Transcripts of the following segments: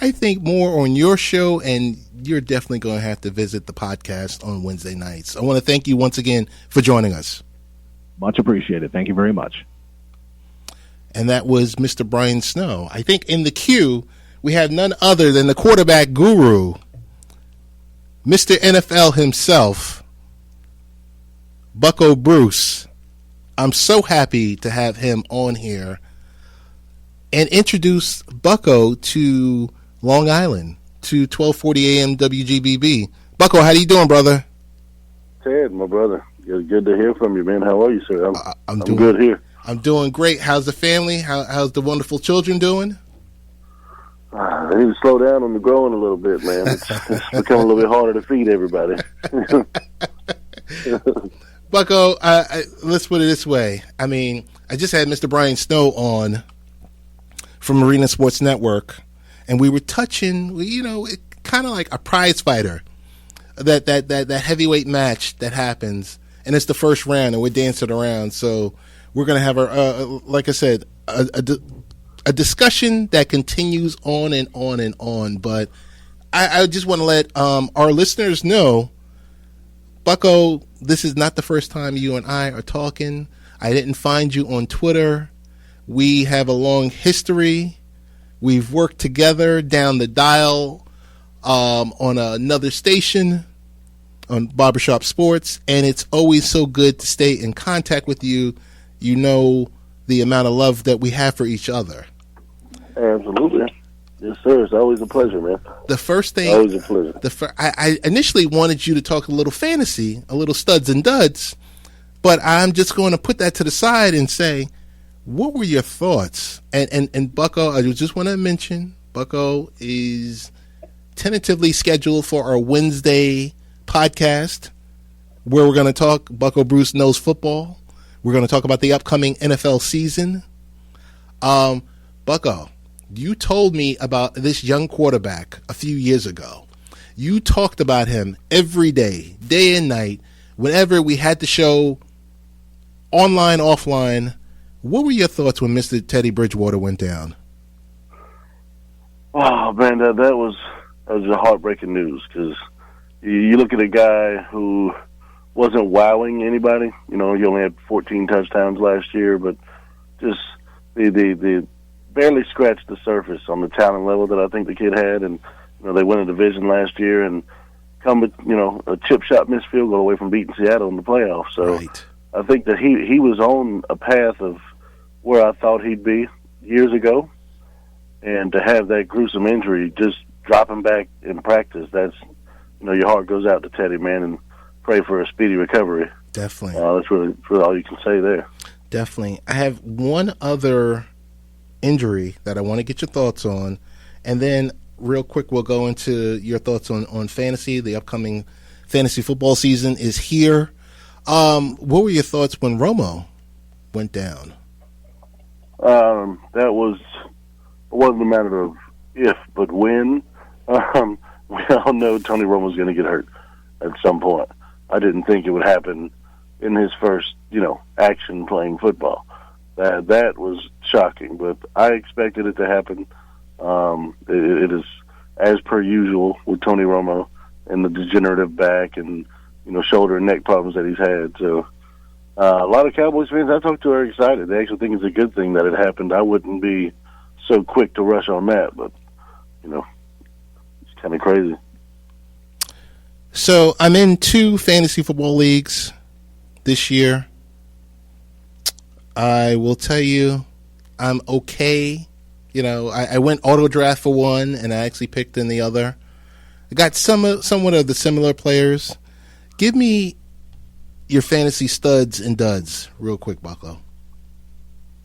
I think more on your show, and you're definitely going to have to visit the podcast on Wednesday nights. I want to thank you once again for joining us. Much appreciated. Thank you very much. And that was Mr. Brian Snow. I think in the queue, we have none other than the quarterback guru, Mr. NFL himself, Bucko Bruce. I'm so happy to have him on here and introduce Bucko to Long Island, to 1240 AM WGBB. Bucko, how you doing, brother? Ted, my brother. Good to hear from you, man. How are you, sir? I'm doing good here. I'm doing great. How's the family? How's the wonderful children doing? They need to slow down on the growing a little bit, man. It's becoming a little bit harder to feed everybody. Bucko, let's put it this way. I mean, I just had Mr. Brian Snow on from Marina Sports Network, and we were touching, kind of like a prize fighter, that heavyweight match that happens, and it's the first round, and we're dancing around. So we're going to have, like I said, a discussion that continues on and on and on. But I just want to let our listeners know, Bucko, this is not the first time you and I are talking. I didn't find you on Twitter. We have a long history. We've worked together down the dial on another station on Barbershop Sports, and it's always so good to stay in contact with you. You know the amount of love that we have for each other. Absolutely. Yes, sir. It's always a pleasure, man. The first thing, always a pleasure. I initially wanted you to talk a little fantasy, a little studs and duds, but I'm just going to put that to the side and say, what were your thoughts? And Bucko, I just want to mention, Bucko is tentatively scheduled for our Wednesday podcast where we're going to talk Bucko Bruce Knows Football. We're going to talk about the upcoming NFL season. Bucko, you told me about this young quarterback a few years ago. You talked about him every day, day and night, whenever we had the show, online, offline. What were your thoughts when Mr. Teddy Bridgewater went down? Oh, man, that was a heartbreaking news, because you look at a guy who wasn't wowing anybody. He only had 14 touchdowns last year, but just the barely scratched the surface on the talent level that I think the kid had. And they won a division last year and come with a chip shot missed field goal away from beating Seattle in the playoffs. So right. I think that he was on a path of where I thought he'd be years ago, and to have that gruesome injury, just dropping back in practice, that's your heart goes out to Teddy, man, and pray for a speedy recovery. Definitely. That's really all you can say there. Definitely. I have one other injury that I want to get your thoughts on, and then real quick we'll go into your thoughts on fantasy. The upcoming fantasy football season is here. What were your thoughts when Romo went down? That wasn't a matter of if, but when. We all know Tony Romo's going to get hurt at some point. I didn't think it would happen in his first, action playing football. That was shocking, but I expected it to happen. It is as per usual with Tony Romo and the degenerative back and shoulder and neck problems that he's had. So a lot of Cowboys fans I talked to are excited. They actually think it's a good thing that it happened. I wouldn't be so quick to rush on that, but it's kind of crazy. So I'm in 2 fantasy football leagues this year. I will tell you, I'm okay. I went auto draft for one, and I actually picked in the other. I got somewhat of the similar players. Give me your fantasy studs and duds real quick, Bucko.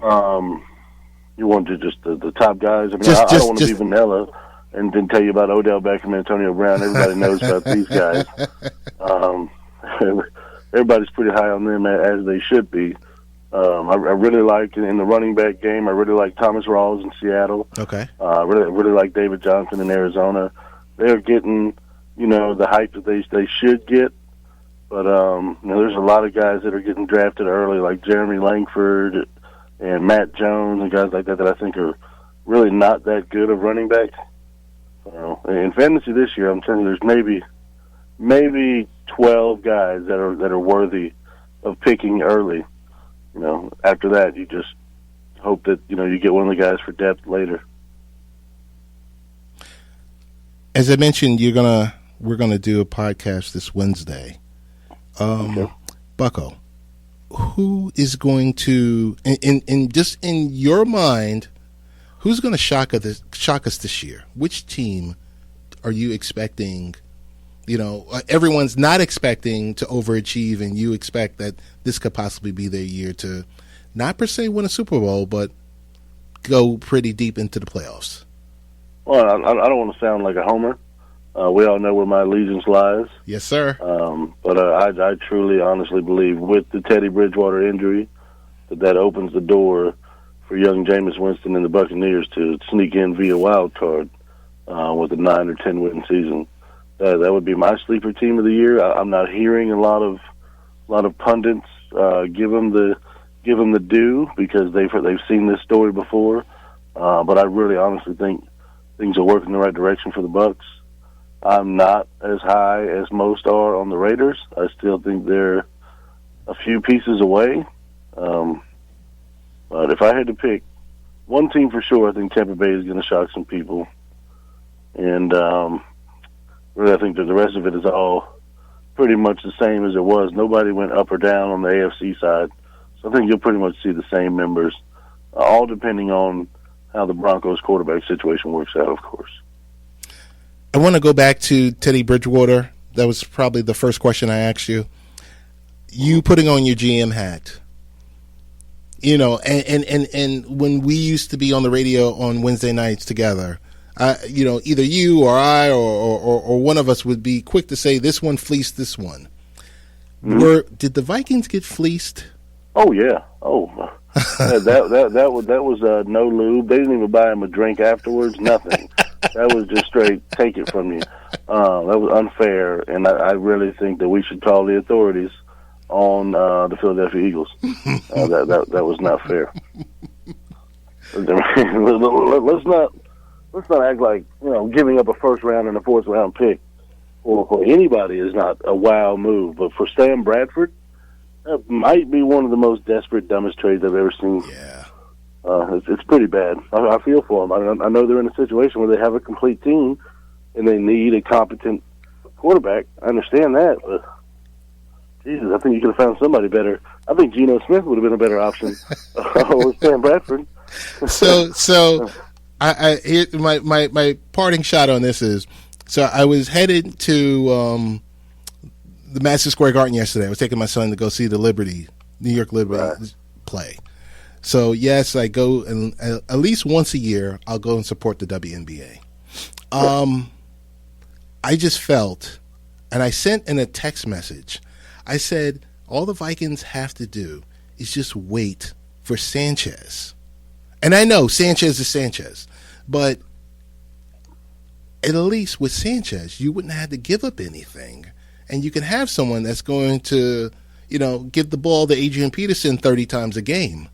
You want to just the top guys? I mean, I don't want to be vanilla and then tell you about Odell Beckham and Antonio Brown. Everybody knows about these guys. Everybody's pretty high on them, as they should be. I really like, in the running back game, I really like Thomas Rawls in Seattle. Okay. I really like David Johnson in Arizona. They're getting, the hype that they should get. But, there's a lot of guys that are getting drafted early, like Jeremy Langford and Matt Jones and guys like that I think are really not that good of running backs. In fantasy this year, I'm telling you, there's maybe 12 guys that are worthy of picking early. After that, you just hope that you get one of the guys for depth later. As I mentioned, we're gonna do a podcast this Wednesday. Okay. Bucko, who is going to, in just in your mind, who's going to shock us this year? Which team are you expecting? Everyone's not expecting to overachieve, and you expect that this could possibly be their year to not per se win a Super Bowl, but go pretty deep into the playoffs. Well, I don't want to sound like a homer. We all know where my allegiance lies. Yes, sir. But I truly, honestly believe with the Teddy Bridgewater injury that opens the door for young Jameis Winston and the Buccaneers to sneak in via wild card with a 9 or 10 win season. That would be my sleeper team of the year. I'm not hearing a lot of pundits give them the due because they've seen this story before. But I really honestly think things are working in the right direction for the Bucs. I'm not as high as most are on the Raiders. I still think they're a few pieces away. But if I had to pick one team for sure, I think Tampa Bay is going to shock some people. And really, I think that the rest of it is all pretty much the same as it was. Nobody went up or down on the AFC side. So I think you'll pretty much see the same members, all depending on how the Broncos quarterback situation works out, of course. I want to go back to Teddy Bridgewater. That was probably the first question I asked you. You putting on your GM hat, and when we used to be on the radio on Wednesday nights together, either you or I or one of us would be quick to say this one fleeced this one. Mm-hmm. Did the Vikings get fleeced? Oh yeah. Oh, that was no lube. They didn't even buy him a drink afterwards. Nothing. That was just straight take it from you. That was unfair, and I really think that we should call the authorities on the Philadelphia Eagles. That was not fair. Let's not act like giving up a first round and a fourth round pick for anybody is not a wow move. But for Sam Bradford, that might be one of the most desperate, dumbest trades I've ever seen. Yeah. It's pretty bad. I feel for them. I know they're in a situation where they have a complete team and they need a competent quarterback. I understand that, but Jesus, I think you could have found somebody better. I think Geno Smith would have been a better option over Sam Bradford. So I here my parting shot on this is, so I was headed to the Madison Square Garden yesterday. I was taking my son to go see the New York Liberty play. So, yes, I go, and at least once a year, I'll go and support the WNBA. I just felt, and I sent in a text message, I said, all the Vikings have to do is just wait for Sanchez. And I know Sanchez is Sanchez, but at least with Sanchez, you wouldn't have to give up anything. And you can have someone that's going to, give the ball to Adrian Peterson 30 times a game.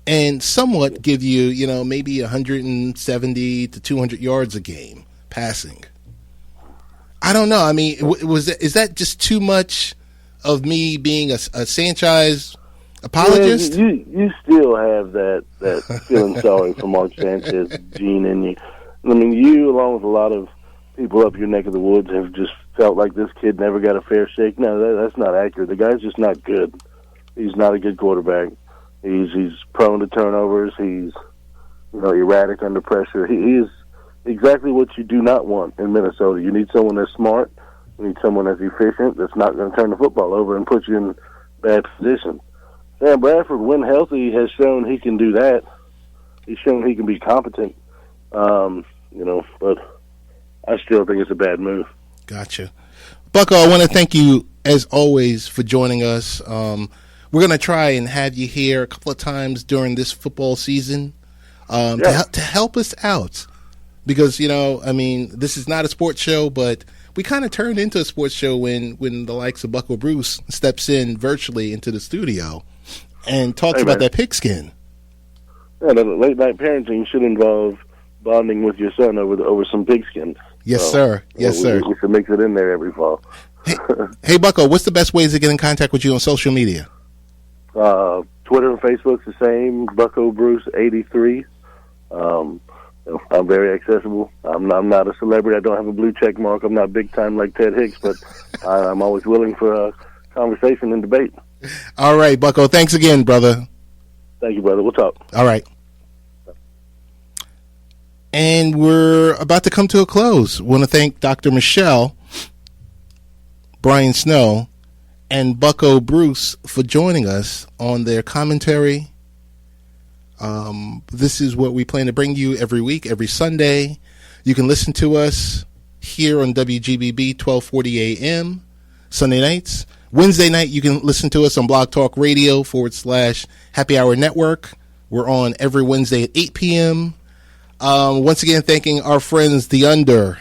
And somewhat give you, maybe 170 to 200 yards a game passing. I don't know. I mean, is that just too much of me being a Sanchize apologist? Yeah, you still have that feeling sorry for Mark Sanchez gene in you. I mean, you, along with a lot of people up your neck of the woods, have just felt like this kid never got a fair shake. No, that's not accurate. The guy's just not good. He's not a good quarterback. He's prone to turnovers. He's erratic under pressure. He is exactly what you do not want in Minnesota. You need someone that's smart. You need someone that's efficient, that's not going to turn the football over and put you in bad positions. Sam Bradford, when healthy, has shown he can do that. He's shown he can be competent. But I still think it's a bad move. Gotcha. Bucko, I want to thank you, as always, for joining us. We're going to try and have you here a couple of times during this football season to help us out. Because, this is not a sports show, but we kind of turned into a sports show when the likes of Bucko Bruce steps in virtually into the studio and talks about that pigskin. Yeah, the late-night parenting should involve bonding with your son over some pigskin. Yes, sir. Yes, sir. We should mix it in there every fall. Hey, Bucko, what's the best ways to get in contact with you on social media? Twitter and Facebook's the same, Bucko Bruce 83. I'm very accessible. I'm not a celebrity. I don't have a blue check mark. I'm not big time like Ted Hicks, but I'm always willing for a conversation and debate. All right, Bucko. Thanks again, brother. Thank you, brother. We'll talk. All right. And we're about to come to a close. I want to thank Dr. Michelle, Brian Snow, and Bucko Bruce for joining us on their commentary. This is what we plan to bring you every week, every Sunday. You can listen to us here on WGBB 1240 AM Sunday nights. Wednesday night, you can listen to us on Blog Talk Radio /Happy Hour Network. We're on every Wednesday at 8 p.m. Once again, thanking our friends, The Under,